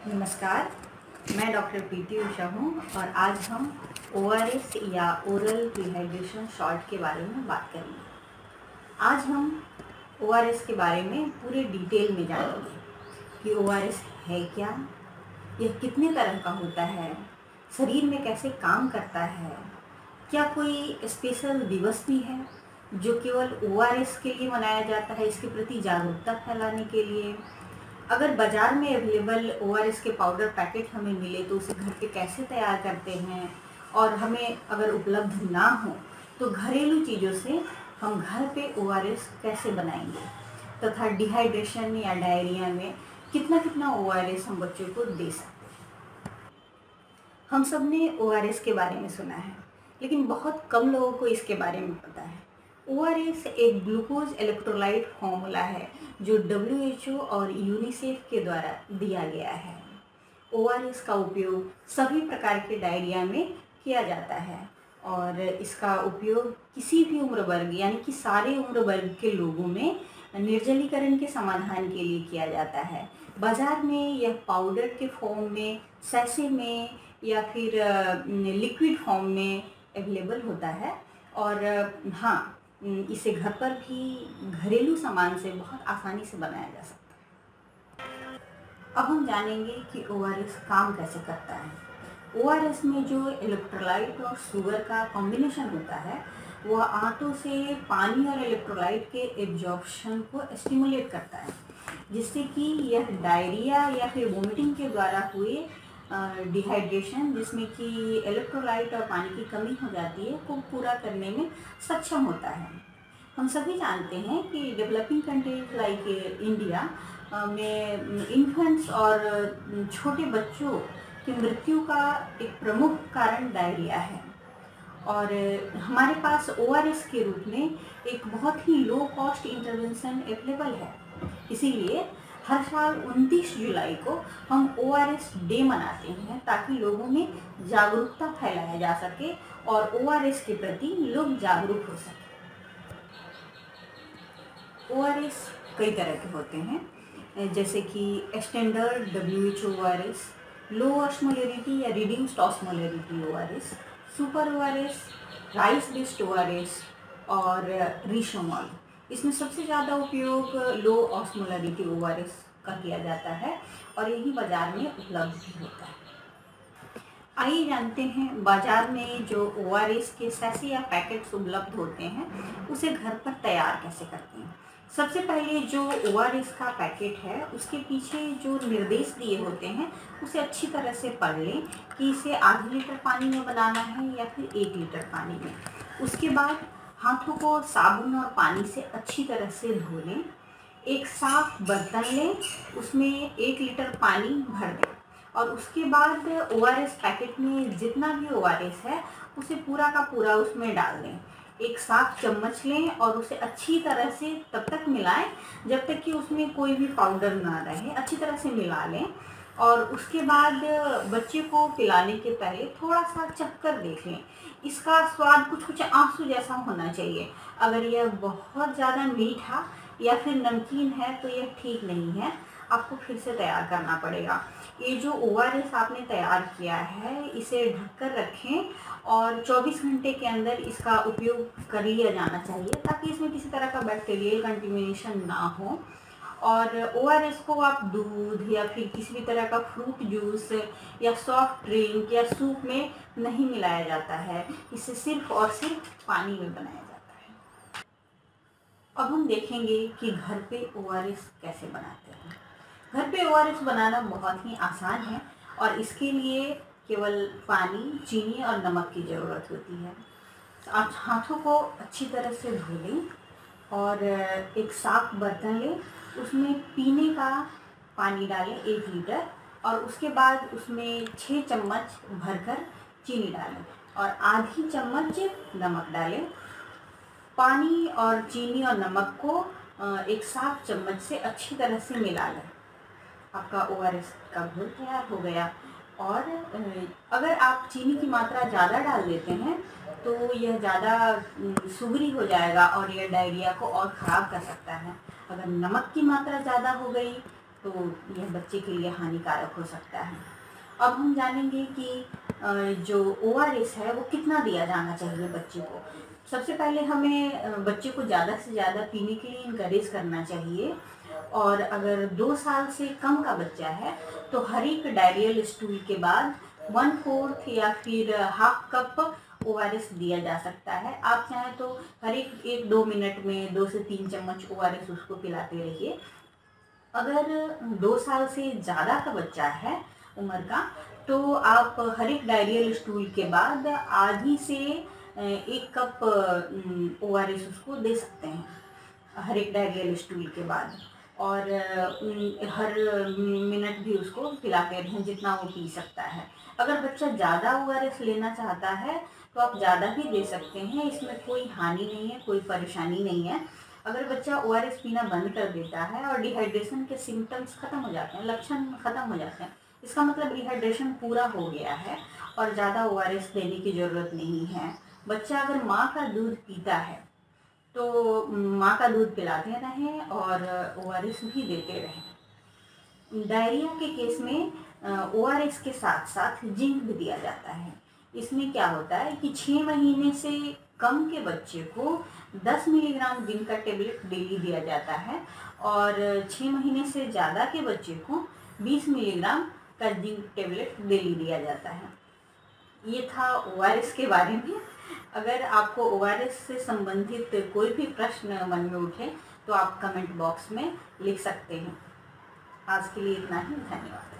नमस्कार, मैं डॉक्टर प्रीति उषा हूँ और आज हम ओआरएस या ओरल रिहाइड्रेशन सॉल्ट के बारे में बात करेंगे। आज हम ओआरएस के बारे में पूरे डिटेल में जानेंगे कि ओआरएस है क्या, यह कितने तरह का होता है, शरीर में कैसे काम करता है, क्या कोई स्पेशल दिवस भी है जो केवल ओआरएस के लिए मनाया जाता है, इसके प्रति जागरूकता फैलाने के लिए। अगर बाज़ार में अवेलेबल ओआरएस के पाउडर पैकेट हमें मिले तो उसे घर पे कैसे तैयार करते हैं, और हमें अगर उपलब्ध ना हो तो घरेलू चीज़ों से हम घर पे ओआरएस कैसे बनाएंगे, तथा डिहाइड्रेशन या डायरिया में कितना कितना ओआरएस हम बच्चों को दे सकते हैं। हम सब ने ओआरएस के बारे में सुना है, लेकिन बहुत कम लोगों को इसके बारे में पता है। ओआरएस एक ग्लूकोज इलेक्ट्रोलाइट फॉर्मूला है जो WHO और यूनिसेफ के द्वारा दिया गया है। ओआरएस का उपयोग सभी प्रकार के डायरिया में किया जाता है और इसका उपयोग किसी भी उम्र वर्ग यानी कि सारे उम्र वर्ग के लोगों में निर्जलीकरण के समाधान के लिए किया जाता है। बाज़ार में यह पाउडर के फॉर्म में, सैशे में या फिर लिक्विड फॉर्म में अवेलेबल होता है और हाँ, इसे घर पर भी घरेलू सामान से बहुत आसानी से बनाया जा सकता है। अब हम जानेंगे कि ओआरएस काम कैसे करता है। ओआरएस में जो इलेक्ट्रोलाइट और शुगर का कॉम्बिनेशन होता है वह आंतों से पानी और इलेक्ट्रोलाइट के एब्जॉर्प्शन को स्टिमुलेट करता है, जिससे कि यह डायरिया या फिर वोमिटिंग के द्वारा हुए डिहाइड्रेशन, जिसमें कि इलेक्ट्रोलाइट और पानी की कमी हो जाती है, को पूरा करने में सक्षम होता है। हम सभी जानते हैं कि डेवलपिंग कंट्रीज लाइक इंडिया में इन्फेंट्स और छोटे बच्चों की मृत्यु का एक प्रमुख कारण डायरिया है और हमारे पास ओआरएस के रूप में एक बहुत ही लो कॉस्ट इंटरवेंशन अवेलेबल है। इसीलिए हर साल 29 जुलाई को हम ओआरएस डे मनाते हैं ताकि लोगों में जागरूकता फैलाया जा सके और ओआरएस के प्रति लोग जागरूक हो सके। ओआरएस कई तरह के होते हैं, जैसे कि standard WHO ORS, low osmolarity या reduced osmolarity ORS, super ORS, rice based ORS और रिशोमॉल। इसमें सबसे ज़्यादा उपयोग लो ऑस्मोलरिटी ओआरएस का किया जाता है और यही बाज़ार में उपलब्ध भी होता है। आइए जानते हैं बाज़ार में जो ओआरएस के सैशे या पैकेट्स उपलब्ध होते हैं उसे घर पर तैयार कैसे करते हैं। सबसे पहले जो ओआरएस का पैकेट है उसके पीछे जो निर्देश दिए होते हैं उसे अच्छी तरह से पढ़ लें कि इसे आधे लीटर पानी में बनाना है या फिर 1 लीटर पानी में। उसके बाद हाथों को साबुन और पानी से अच्छी तरह से धो लें। एक साफ बर्तन लें, उसमें 1 लीटर पानी भर दें और उसके बाद ओआरएस पैकेट में जितना भी ओआरएस है उसे पूरा का पूरा उसमें डाल दें। एक साफ चम्मच लें और उसे अच्छी तरह से तब तक मिलाएं जब तक कि उसमें कोई भी पाउडर ना रहे। अच्छी तरह से मिला लें और उसके बाद बच्चे को पिलाने के पहले थोड़ा सा चखकर देख लें। इसका स्वाद कुछ कुछ आंसू जैसा होना चाहिए। अगर यह बहुत ज़्यादा मीठा या फिर नमकीन है तो यह ठीक नहीं है, आपको फिर से तैयार करना पड़ेगा। ये जो ओआरएस आपने तैयार किया है इसे ढककर रखें और 24 घंटे के अंदर इसका उपयोग कर लिया जाना चाहिए ताकि इसमें किसी तरह का बैक्टीरियल कंटेमिनेशन ना हो। और ओआरएस को आप दूध या फिर किसी भी तरह का फ्रूट जूस या सॉफ्ट ड्रिंक या सूप में नहीं मिलाया जाता है, इसे सिर्फ और सिर्फ पानी में बनाया जाता है। अब हम देखेंगे कि घर पे ओआरएस कैसे बनाते हैं। घर पे ओआरएस बनाना बहुत ही आसान है और इसके लिए केवल पानी, चीनी और नमक की ज़रूरत होती है। आप हाथों को अच्छी तरह से धो लें और एक साफ बर्तन लें, उसमें पीने का पानी डालें 1 लीटर और उसके बाद उसमें 6 चम्मच भरकर चीनी डालें और आधी चम्मच नमक डालें। पानी और चीनी और नमक को एक साफ चम्मच से अच्छी तरह से मिला लें। आपका ओआरएस का घोल तैयार हो गया। और अगर आप चीनी की मात्रा ज़्यादा डाल देते हैं तो यह ज़्यादा सुगरी हो जाएगा और यह डायरिया को और ख़राब कर सकता है। अगर नमक की मात्रा ज़्यादा हो गई तो यह बच्चे के लिए हानिकारक हो सकता है। अब हम जानेंगे कि जो ORS है वो कितना दिया जाना चाहिए बच्चे को। सबसे पहले हमें बच्चे को ज़्यादा से ज़्यादा पीने के लिए इनकरेज करना चाहिए। और अगर 2 साल से कम का बच्चा है तो हर एक डायरियल स्टूल के बाद 1/4 या फिर हाफ कप ORS दिया जा सकता है। आप चाहें तो हर एक 1-2 मिनट में 2 से 3 चम्मच ORS उसको पिलाते रहिए। अगर 2 साल से ज़्यादा का बच्चा है उम्र का, तो आप हर एक डायरियल स्टूल के बाद आधी से 1 कप ORS उसको दे सकते हैं हर एक डायरियल स्टूल के बाद। और हर मिनट भी उसको पिलाते रहें जितना वो पी सकता है। अगर बच्चा ज़्यादा ORS लेना चाहता है तो आप ज़्यादा भी दे सकते हैं, इसमें कोई हानि नहीं है, कोई परेशानी नहीं है। अगर बच्चा ORS पीना बंद कर देता है और डिहाइड्रेशन के सिम्टम्स खत्म हो जाते हैं, लक्षण खत्म हो जाते हैं, इसका मतलब डिहाइड्रेशन पूरा हो गया है और ज़्यादा ORS देने की ज़रूरत नहीं है। बच्चा अगर माँ का दूध पीता है तो माँ का दूध पिलाते रहें और ORS भी देते रहें। डायरिया के केस में ORS के साथ साथ जिंक भी दिया जाता है। इसमें क्या होता है कि 6 महीने से कम के बच्चे को 10 मिलीग्राम जिंक का टेबलेट डेली दिया जाता है और 6 महीने से ज़्यादा के बच्चे को 20 मिलीग्राम का जिंक टेबलेट डेली दिया जाता है। ये था ORS के बारे में। अगर आपको ORS से संबंधित कोई भी प्रश्न मन में उठे तो आप कमेंट बॉक्स में लिख सकते हैं। आज के लिए इतना ही, धन्यवाद।